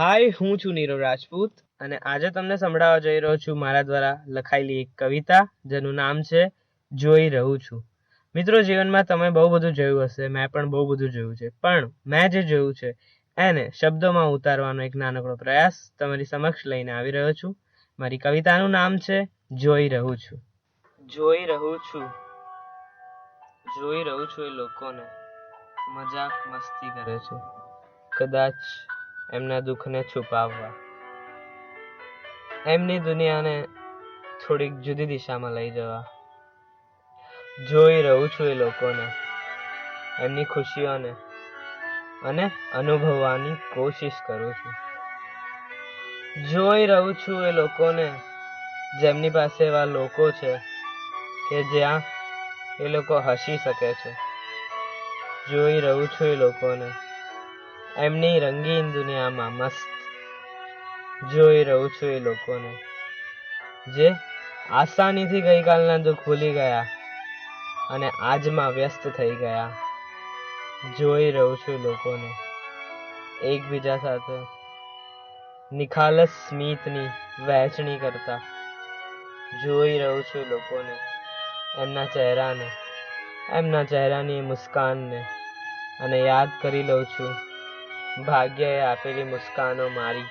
હાય, હું છું નીરવ રાજપૂત અને આજે તમને સંભળાવવા જઈ રહ્યો છું મારા દ્વારા લખાયેલી એક કવિતા જેનું નામ છે જોઈ રહું છું. મિત્રો, જીવનમાં તમે બહુ બધું જોયું હશે, મેં પણ બહુ બધું જોયું છે, પણ મેં જે જોયું છે એને શબ્દોમાં ઉતારવાનો એક નાનકડો પ્રયાસ તમારી સમક્ષ લઈને આવી રહ્યો છું. મારી કવિતાનું નામ છે જોઈ રહું છું. જોઈ રહું છું એ લોકોને મજાક મસ્તી કરે છે, કદાચ એમના દુઃખને છુપાવવા, એમની દુનિયાને થોડીક જુદી દિશામાં લઈ જવા. જોઈ રહું છું એ લોકોને, એમની ખુશીઓને અને અનુભવવાની કોશિશ કરું છું. જોઈ રહું છું એ લોકોને જેમની પાસે એવા લોકો છે કે જ્યાં એ લોકો હસી શકે છે. જોઈ રહ્યું છું એ લોકોને એમની રંગીન દુનિયામાં મસ્ત. જોઈ રહું છું એ લોકોને જે આસાનીથી ગઈકાલના દુઃખ ભૂલી ગયા અને આજમાં વ્યસ્ત થઈ ગયા. જોઈ રહું છું એ લોકોને એકબીજા સાથે નિખાલસ સ્મિતની વહેંચણી કરતા. જોઈ રહ્યું છું એ લોકોને એમના ચહેરાને, એમના ચહેરાની મુસ્કાનને, અને યાદ કરી લઉં છું ભાગ્યએ આપેલી મુસ્કાનો મારી.